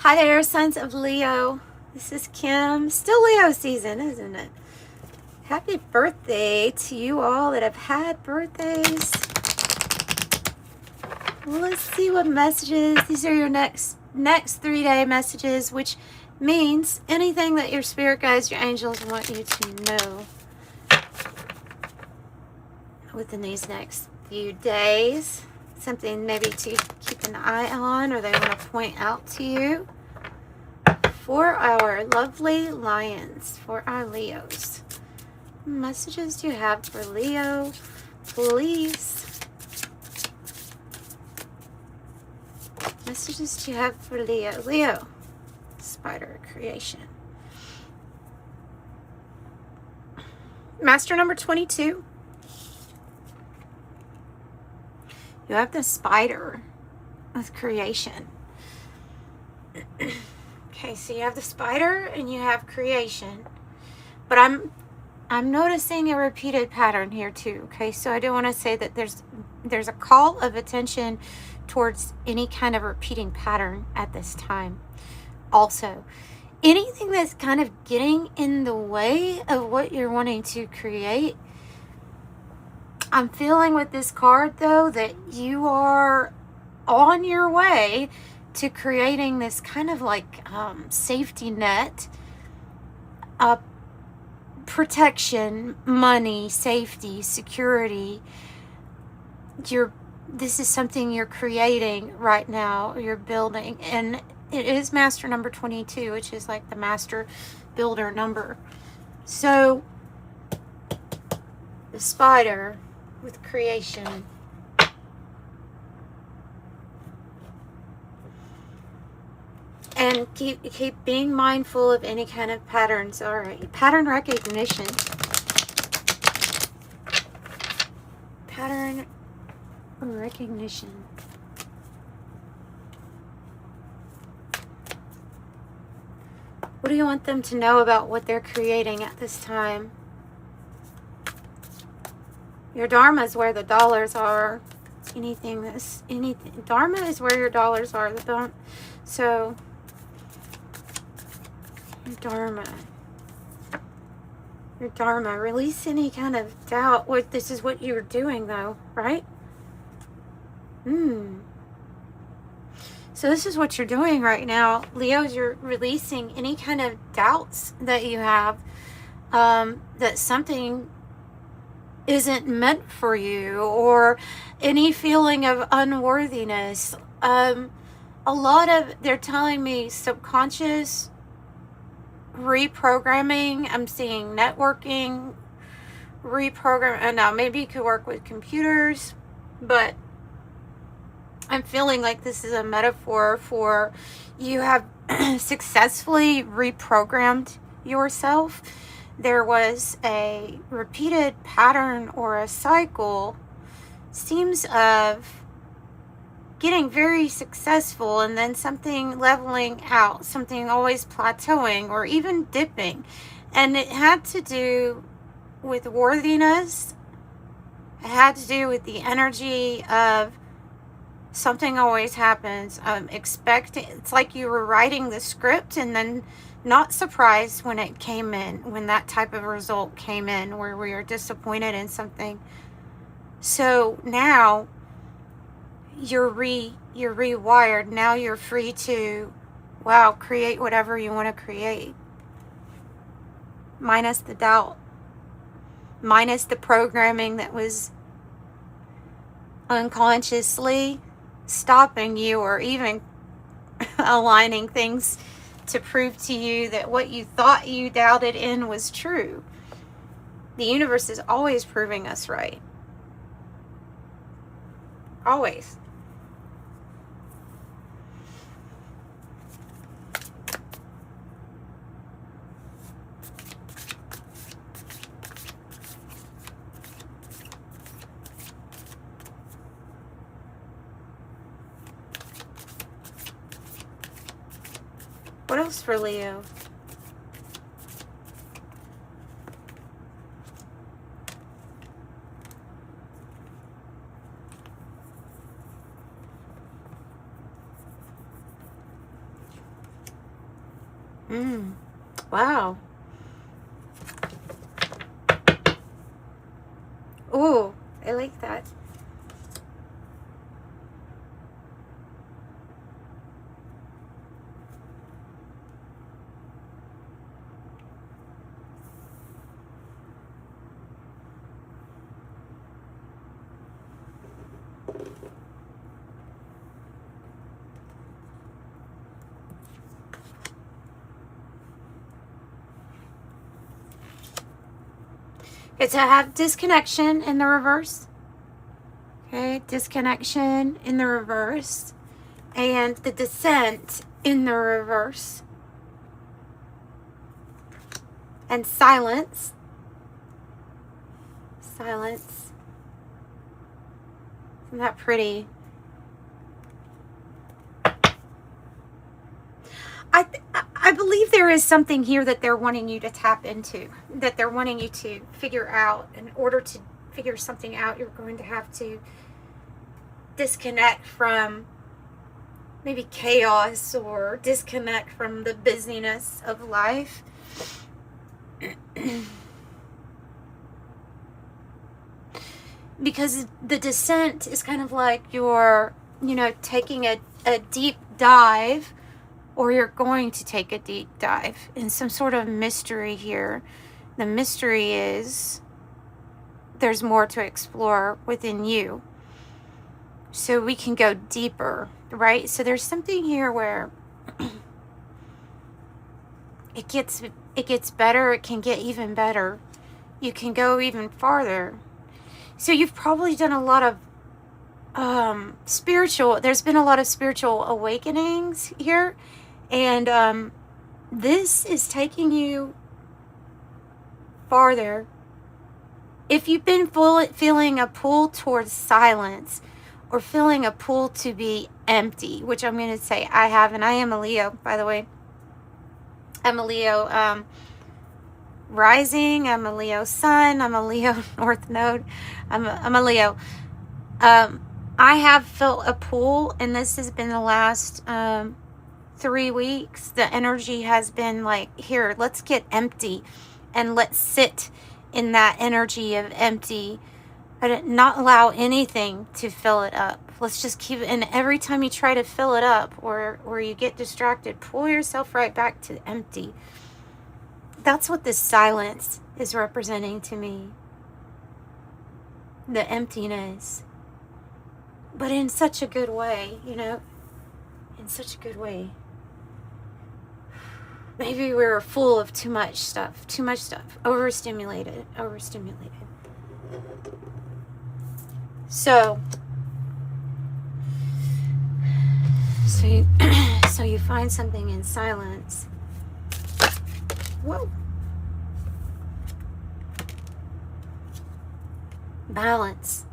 Hi there, sons of Leo. This is Kim. Still Leo season, isn't it? Happy birthday to you all that have had birthdays. Well, let's see what messages. These are your next 3-day messages, which means anything that your spirit guides, your angels want you to know within these next few days. Something maybe to keep an eye on, or they want to point out to you. For our lovely lions, for our Leos. Messages do you have for Leo, please? Messages do you have for Leo? Leo, spider creation. Master number 22. You have the spider with creation. Okay, so you have the spider and you have creation. But I'm noticing a repeated pattern here too. Okay, so I do want to say that there's a call of attention towards any kind of repeating pattern at this time. Also, anything that's kind of getting in the way of what you're wanting to create. I'm feeling with this card though that you are on your way to creating this kind of like safety net, protection, money, safety, security. This is something you're creating right now, you're building, and it is master number 22, which is like the master builder number. So the spider with creation. And keep being mindful of any kind of patterns. All right, pattern recognition. Pattern recognition. What do you want them to know about what they're creating at this time? Your dharma is where the dollars are. Anything. Dharma is where your dollars are. So. Your dharma, release any kind of doubt. This is what you're doing though, right? So this is what you're doing right now, Leos. You're releasing any kind of doubts that you have, that something isn't meant for you, or any feeling of unworthiness. A lot of, they're telling me, subconscious reprogramming. I'm seeing networking, reprogram, and now maybe you could work with computers, but I'm feeling like this is a metaphor for you have successfully reprogrammed yourself. There was a repeated pattern or a cycle, seems, of getting very successful and then something leveling out, something always plateauing or even dipping. And it had to do with worthiness. It had to do with the energy of something always happens. Expecting, it's like you were writing the script and then not surprised when it came in, when that type of result came in, where we are disappointed in something. So now you're rewired. Now you're free to, wow, create whatever you want to create. Minus the doubt. Minus the programming that was unconsciously stopping you, or even aligning things to prove to you that what you thought you doubted in was true. The universe is always proving us right. Always. What else for Leo? Wow. Ooh, I like that. It's to have disconnection in the reverse. Okay, disconnection in the reverse. And the descent in the reverse. And silence. Silence. Isn't that pretty? I believe there is something here that they're wanting you to tap into, that they're wanting you to figure out. In order to figure something out, you're going to have to disconnect from maybe chaos or disconnect from the busyness of life. Because the descent is kind of like you're, taking a deep dive, or you're going to take a deep dive in some sort of mystery here. The mystery is there's more to explore within you. So we can go deeper, right? So there's something here where it gets better. It can get even better. You can go even farther. So you've probably done a lot of there's been a lot of spiritual awakenings here. And this is taking you farther. If you've been feeling a pull towards silence, or feeling a pull to be empty, which I'm going to say I have, and I am a Leo, by the way. I'm a Leo rising, I'm a Leo sun, I'm a Leo north node, I'm a Leo. I have felt a pull, and this has been the last 3 weeks. The energy has been like, here, let's get empty, and let's sit in that energy of empty, but not allow anything to fill it up. Let's just keep it. And every time you try to fill it up, or you get distracted, pull yourself right back to empty. That's what this silence is representing to me. The emptiness. But in such a good way, in such a good way. Maybe we're full of too much stuff, overstimulated. So you find something in silence. Whoa. Balance.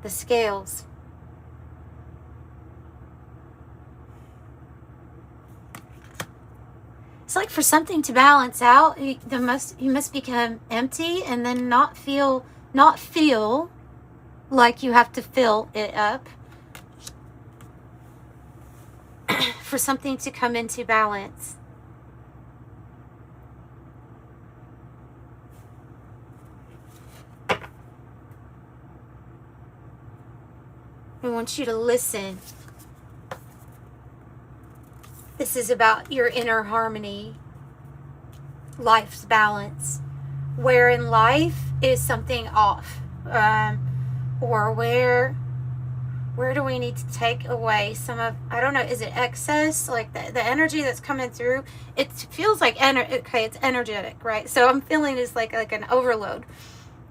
The scales. It's like for something to balance out, you must become empty, and then not feel like you have to fill it up. For something to come into balance. I want you to listen. This is about your inner harmony, life's balance. Where in life is something off? Or where do we need to take away some of, I don't know, is it excess? Like the energy that's coming through, it feels like, it's energetic, right? So I'm feeling it's like an overload.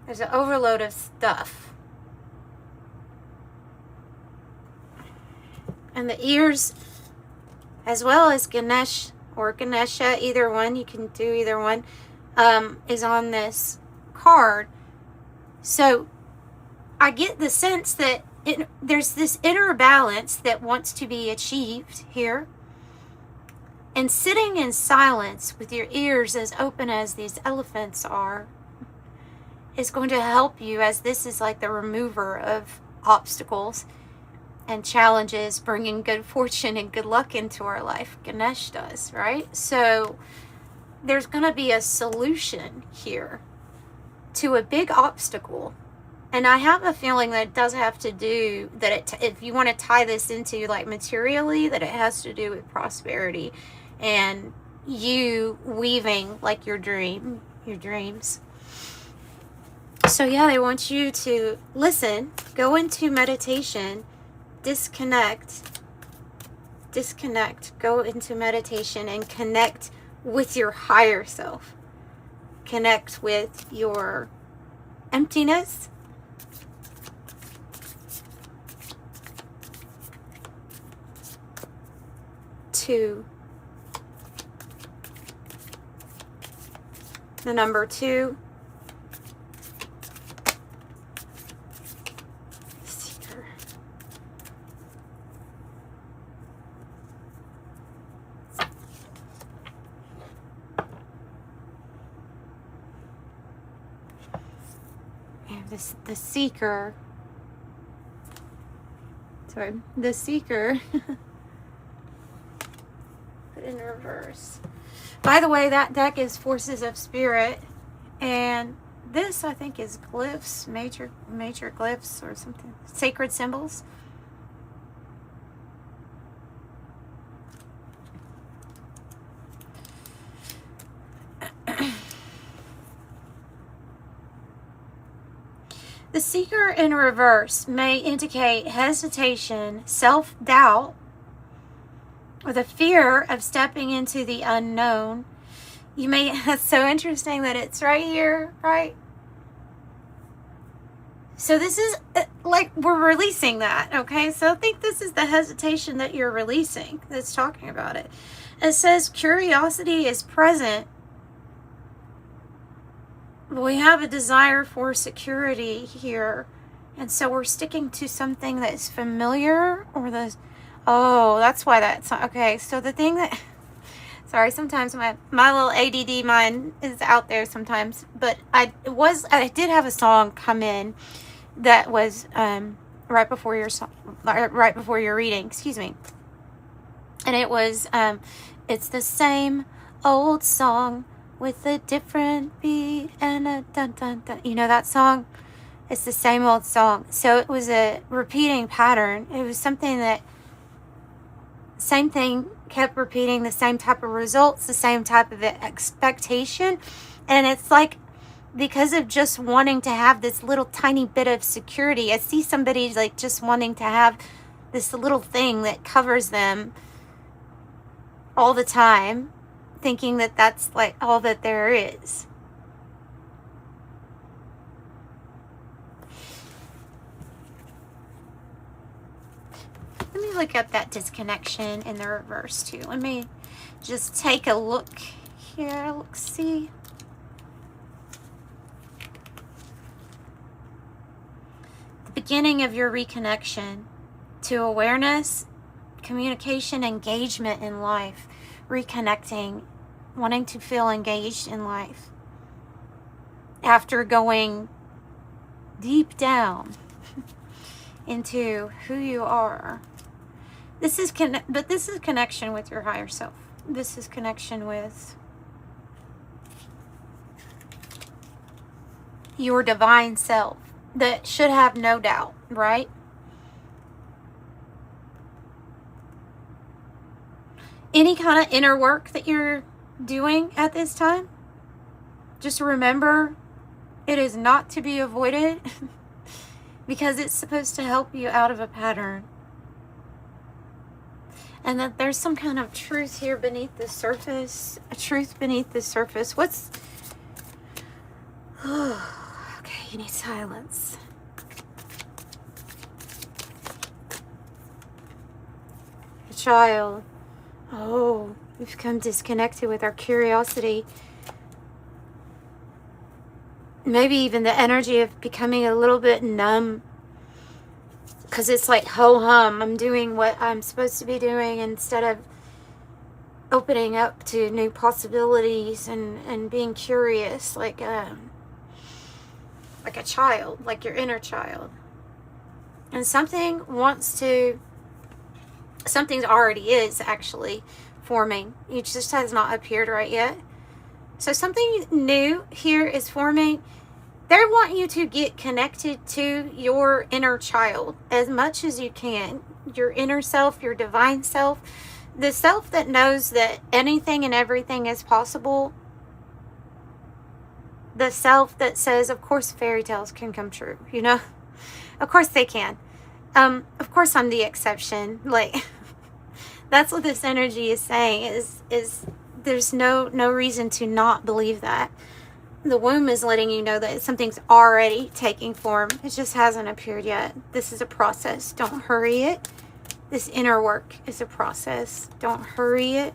There's an overload of stuff. And the ears, as well as Ganesh or Ganesha, either one, you can do either one, is on this card. So I get the sense that there's this inner balance that wants to be achieved here. And sitting in silence with your ears as open as these elephants are is going to help you, as this is like the remover of obstacles. and challenges, bringing good fortune and good luck into our life. Ganesh does, right? So there's going to be a solution here to a big obstacle. And I have a feeling that it does have to do, that if you want to tie this into like materially, that it has to do with prosperity and you weaving like your dreams. So yeah, they want you to listen, go into meditation, disconnect, go into meditation and connect with your higher self. Connect with your emptiness. To the number 2. Seeker. And the seeker. Sorry, the seeker. In reverse. By the way, that deck is Forces of Spirit, and this I think is glyphs, major glyphs or something, sacred symbols. The seeker in reverse may indicate hesitation, self-doubt, or the fear of stepping into the unknown. You may, that's so interesting that it's right here, right? So this is like we're releasing that, okay? So I think this is the hesitation that you're releasing that's talking about it. It says curiosity is present. We have a desire for security here. And so we're sticking to something that's familiar or the... Oh, that's why that's... Okay, so the thing that... Sorry, sometimes my little ADD mind is out there sometimes. But I did have a song come in that was right before your reading, excuse me. And it was, it's the same old song with a different beat and a dun dun dun. You know that song? It's the same old song. So it was a repeating pattern. It was something that, same thing, kept repeating the same type of results, the same type of expectation. And it's like, because of just wanting to have this little tiny bit of security, I see somebody like just wanting to have this little thing that covers them all the time, thinking that that's like all that there is. Let me look up that disconnection in the reverse too. Let me just take a look here. Let's see. The beginning of your reconnection to awareness, communication, engagement in life, reconnecting, wanting to feel engaged in life after going deep down into who you are. This is connection with your higher self. This is connection with your divine self that should have no doubt, right? Any kind of inner work that you're doing at this time, just remember it is not to be avoided because it's supposed to help you out of a pattern. And that there's some kind of truth here beneath the surface. A truth beneath the surface. What's... Okay, you need silence. A child. Oh, we've become disconnected with our curiosity. Maybe even the energy of becoming a little bit numb. Because it's like ho-hum. I'm doing what I'm supposed to be doing instead of opening up to new possibilities and being curious like a child, like your inner child. And something wants to, something already is actually forming. It just has not appeared right yet. So something new here is forming. They want you to get connected to your inner child as much as you can. Your inner self, your divine self, the self that knows that anything and everything is possible. The self that says, of course, fairy tales can come true, you know? Of course they can. Of course I'm the exception. Like, that's what this energy is saying, is there's no reason to not believe that. The womb is letting you know that something's already taking form. It just hasn't appeared yet. This is a process. Don't hurry it. This inner work is a process. Don't hurry it.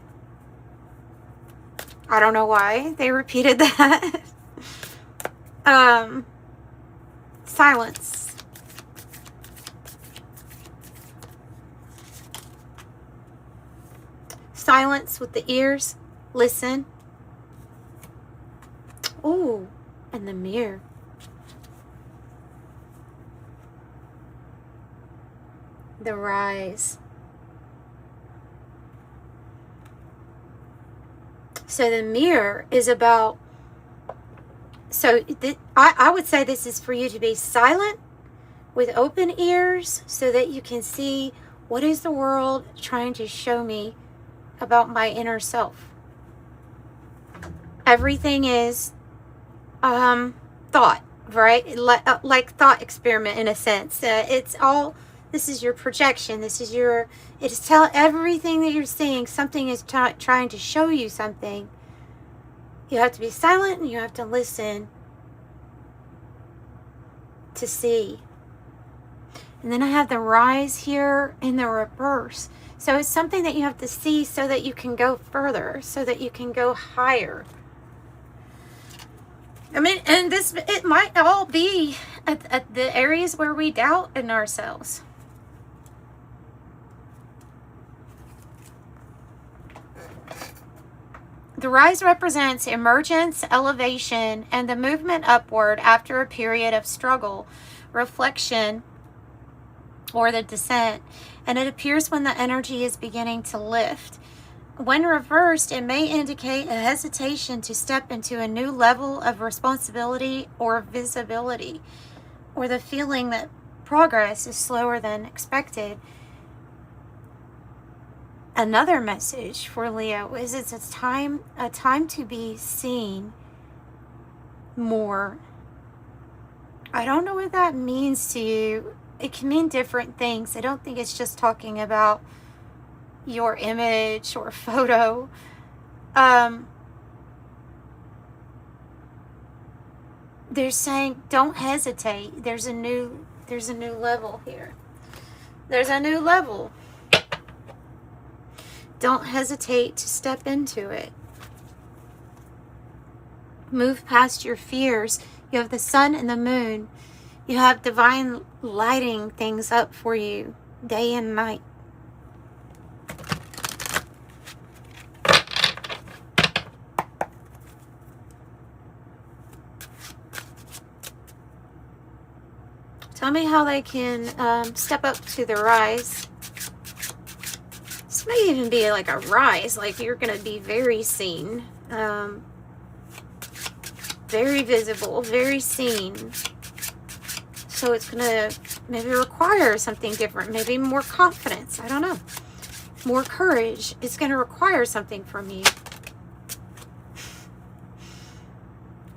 I don't know why they repeated that. Silence. Silence with the ears. Listen. Ooh, and the mirror. The rise. So the mirror is about, I would say this is for you to be silent with open ears so that you can see what is the world trying to show me about my inner self. Everything is thought, right? Like thought experiment in a sense. It's all, this is your projection. This is your, it is everything that you're seeing, something is trying to show you something. You have to be silent and you have to listen to see. And then I have the rise here in the reverse. So it's something that you have to see so that you can go further, so that you can go higher. I mean, and this, it might all be at the areas where we doubt in ourselves. The rise represents emergence, elevation, and the movement upward after a period of struggle, reflection, or the descent. And it appears when the energy is beginning to lift. When reversed, it may indicate a hesitation to step into a new level of responsibility or visibility, or the feeling that progress is slower than expected. Another message for Leo is it's a time to be seen more. I don't know what that means to you. It can mean different things. I don't think it's just talking about your image or photo. They're saying don't hesitate. There's a new level here. There's a new level. Don't hesitate to step into it. Move past your fears. You have the sun and the moon. You have divine lighting things up for you day and night. Tell me how they can step up to the rise. This may even be like a rise, like you're going to be very seen, very visible, very seen. So it's going to maybe require something different, maybe more confidence. I don't know. More courage. It's going to require something from you.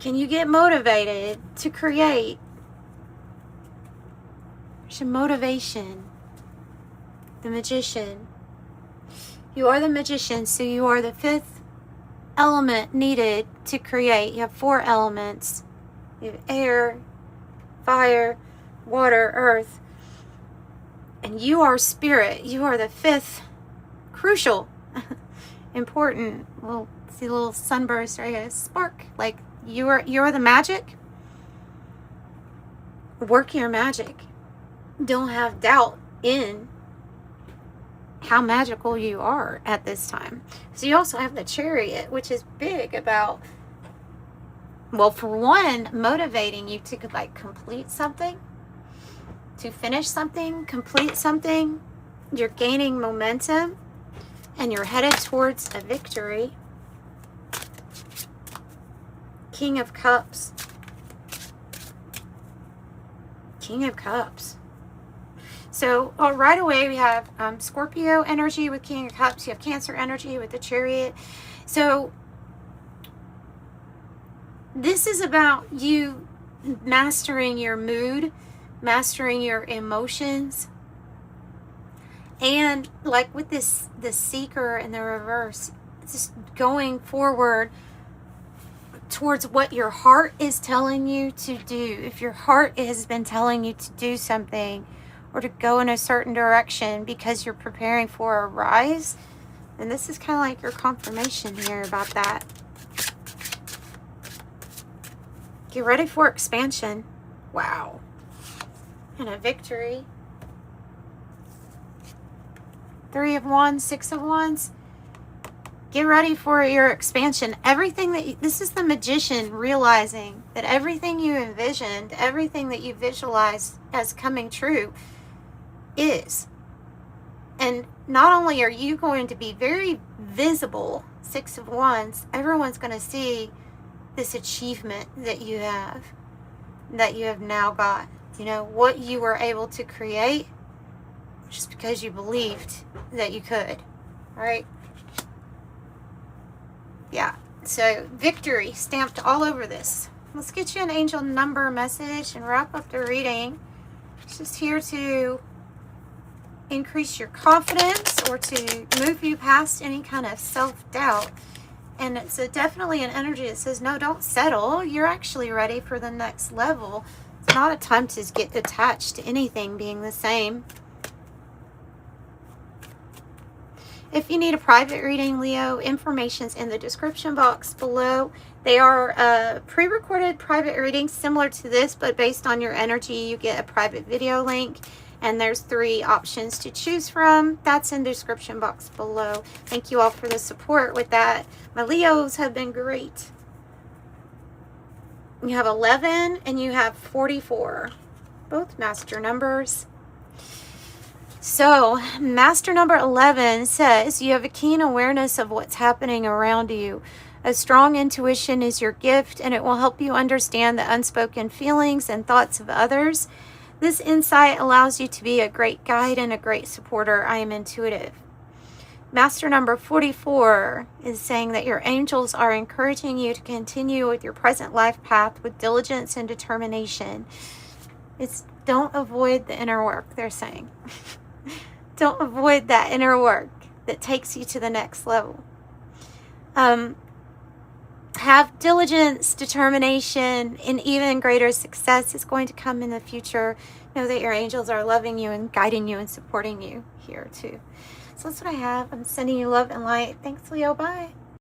Can you get motivated to create? There's a motivation. The magician. You are the magician, so you are the fifth element needed to create. You have 4 elements. You have air, fire, water, earth. And you are spirit. You are the 5th, crucial, important. We'll see a little sunburst right here. Spark. Like you are the magic. Work your magic. Don't have doubt in how magical you are at this time. So you also have the Chariot, which is big about, well, for one, motivating you to like complete something. to finish something, complete something. You're gaining momentum and you're headed towards a victory. King of Cups. King of Cups. So right away we have Scorpio energy with King of Cups. You have Cancer energy with the Chariot. So this is about you mastering your mood, mastering your emotions. And like with this, the Seeker in the reverse, just going forward towards what your heart is telling you to do. If your heart has been telling you to do something or to go in a certain direction because you're preparing for a rise, then this is kind of like your confirmation here about that. Get ready for expansion. Wow. And a victory. 3 of Wands, 6 of Wands. Get ready for your expansion. Everything that this is the Magician realizing that everything you envisioned, everything that you visualized as coming true is. And not only are you going to be very visible, 6 of Wands, everyone's going to see this achievement that you have now got. You know, what you were able to create just because you believed that you could. All right. Yeah, so victory stamped all over this. Let's get you an angel number message and wrap up the reading. It's just here to increase your confidence or to move you past any kind of self-doubt. And it's definitely an energy that says, no, don't settle. You're actually ready for the next level. It's not a time to get attached to anything being the same. If you need a private reading, Leo, information's in the description box below. They are pre-recorded private readings similar to this, but based on your energy, you get a private video link. And there's 3 options to choose from. That's in the description box below. Thank you all for the support with that. My Leos have been great. You have 11 and you have 44. Both master numbers. So, master number 11 says you have a keen awareness of what's happening around you. A strong intuition is your gift, and it will help you understand the unspoken feelings and thoughts of others. This insight allows you to be a great guide and a great supporter. I am intuitive. Master number 44 is saying that your angels are encouraging you to continue with your present life path with diligence and determination. It's don't avoid the inner work, they're saying. Don't avoid that inner work that takes you to the next level. Have diligence, determination, and even greater success is going to come in the future. Know that your angels are loving you and guiding you and supporting you here too. So that's what I have. I'm sending you love and light. Thanks, Leo. Bye.